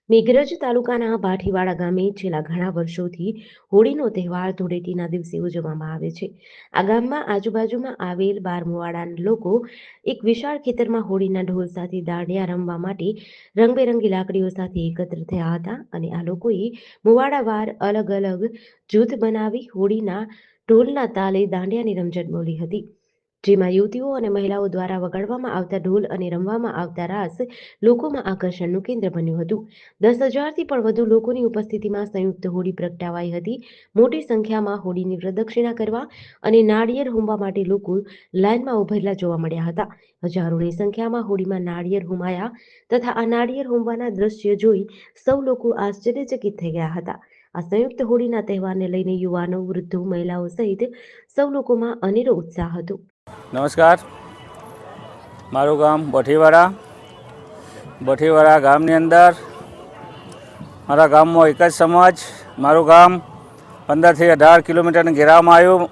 મેઘરજ તાલુકાના ભાઠીવાડા ગામે છેલ્લા ઘણા વર્ષોથી હોળીનો તહેવાર ધૂળેટીના દિવસે ઉજવવામાં આવે છે. આ ગામમાં આજુબાજુમાં આવેલ 12 મુવાડાના લોકો એક વિશાળ ખેતરમાં હોળીના ઢોલ સાથે દાંડિયા રમવા માટે રંગબેરંગી લાકડીઓ સાથે એકત્ર થયા હતા અને આ લોકોએ મુવાડાવાર અલગ અલગ જૂથ બનાવી હોળીના ઢોલના તાલે દાંડિયાની રમઝટ બોલી હતી. જેમાં યુવતીઓ અને મહિલાઓ દ્વારા વગાડવામાં આવતા ઢોલ અને રમવામાં આવતા રાસ લોકોમાં આકર્ષણનું કેન્દ્ર બન્યું હતું. 10,000થી પણ વધુ લોકોની ઉપસ્થિતિમાં સંયુક્ત હોળી પ્રગટાવાઈ હતી. મોટી સંખ્યામાં હોળીની પ્રદક્ષિણા કરવા અને નાળિયેર હોમવા માટે લોકો લાઇનમાં ઉભેલા જોવા મળ્યા હતા. હજારોની સંખ્યામાં હોળીમાં નાળિયેર હોમાયા તથા આ નાળિયેર હોમવાના દ્રશ્ય જોઈ સૌ લોકો આશ્ચર્યચકિત થઈ ગયા હતા. આ સંયુક્ત હોળીના તહેવારને લઈને યુવાનો, વૃદ્ધો, મહિલાઓ સહિત સૌ લોકોમાં અનેરો ઉત્સાહ હતો. નમસ્કાર, મારું ગામ બોઠીવાડા ગામની અંદર મારા ગામમાં એક જ સમાજ. મારું ગામ 15થી 18 કિલોમીટરને ઘેરાવામાં આવ્યું.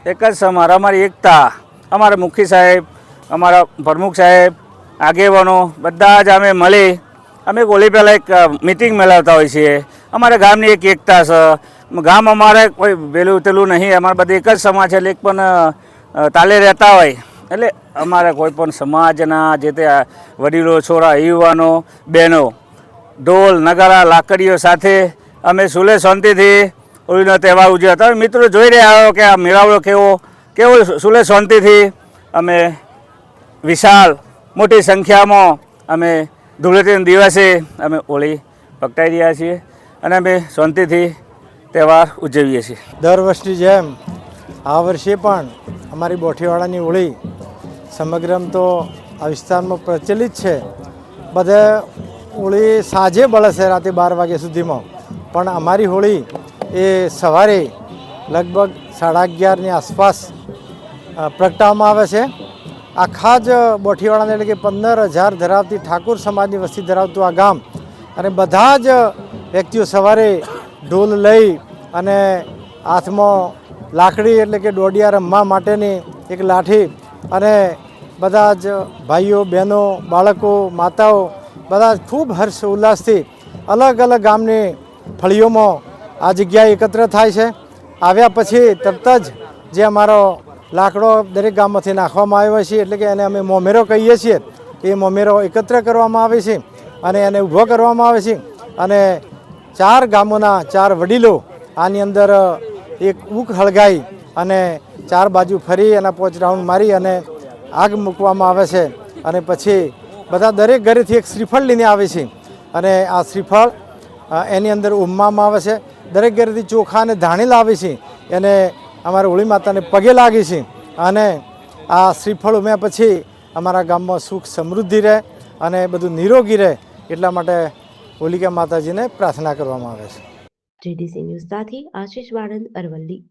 એક જ સમાજ, અમારી એકતા, અમારા મુખી સાહેબ, અમારા પ્રમુખ સાહેબ, આગેવાનો બધા જ અમે મળી અમે હોળી પહેલાં એક મિટિંગ મેળવતા હોઈએ છીએ. અમારા ગામની એક એકતા છે. ગામ અમારે કોઈ પેલું તેલું નહીં, અમારે બધી એક જ સમાજ છે એટલે એક પણ તાલે રહેતા હોય એટલે અમારે કોઈ પણ સમાજના જે તે વડીલો, છોરા, યુવાનો, બહેનો ઢોલ, નગારા, લાકડીઓ સાથે અમે સુલે શાંતિથી હોળીનો તહેવાર ઉજવ્યો. તમે મિત્રો જોઈ રહ્યા હો કે આ મેળાવડો કેવો સુલે શાંતિથી અમે વિશાળ મોટી સંખ્યામાં અમે ધૂળેટીના દિવસે અમે હોળી પ્રગટાવી રહ્યા છીએ અને અમે શાંતિથી તહેવાર ઉજવીએ છીએ. દર વર્ષની જેમ આ વર્ષે પણ અમારી બોઠીવાડાની હોળી સમગ્રમ તો આ વિસ્તારમાં પ્રચલિત છે. બધે હોળી સાંજે બળે છે રાતે 12 વાગ્યા સુધીમાં, પણ અમારી હોળી એ સવારે લગભગ 11:30ની આસપાસ પ્રગટાવવામાં આવે છે. આખા જ બોઠીવાડાને એટલે કે 15,000 ધરાવતી ઠાકોર સમાજની વસ્તી ધરાવતું આ ગામ અને બધા જ વ્યક્તિઓ સવારે ઢોલ લઈ અને હાથમાં લાકડી એટલે કે દોડિયા રમવા માટેની એક લાઠી અને બધા જ ભાઈઓ, બહેનો, બાળકો, માતાઓ બધા ખૂબ હર્ષ ઉલ્લાસથી અલગ અલગ ગામની ફળીઓમાં આ જગ્યાએ એકત્ર થાય છે. આવ્યા પછી તરત જ જે અમારો લાકડો દરેક ગામમાંથી નાખવામાં આવ્યો છે એટલે કે એને અમે મોમેરો કહીએ છીએ, એ મોમેરો એકત્ર કરવામાં આવે છે અને એને ઊભો કરવામાં આવે છે અને 4 ગામોના 4 વડીલો આની અંદર એક ઊક હળગાઈ અને 4 બાજુ ફરી અને 5 રાઉન્ડ મારી અને આગ મૂકવામાં આવે છે અને પછી બધા દરેક ઘરેથી એક શ્રીફળ લઈને આવે છે અને આ શ્રીફળ એની અંદર ઉમવામાં આવે છે. દરેક ઘરેથી ચોખા અને ધાણી લાવે છે, એને અમારા હોળી માતાને પગે લાગે છે અને આ શ્રીફળ ઉમ્યા પછી અમારા ગામમાં સુખ સમૃદ્ધિ રહે અને બધું નિરોગી રહે એટલા માટે હોલિકા માતાજીને પ્રાર્થના કરવામાં આવે છે. JDC ન્યૂઝ સાથે આશીષ વાળંદ, અરવલ્લી.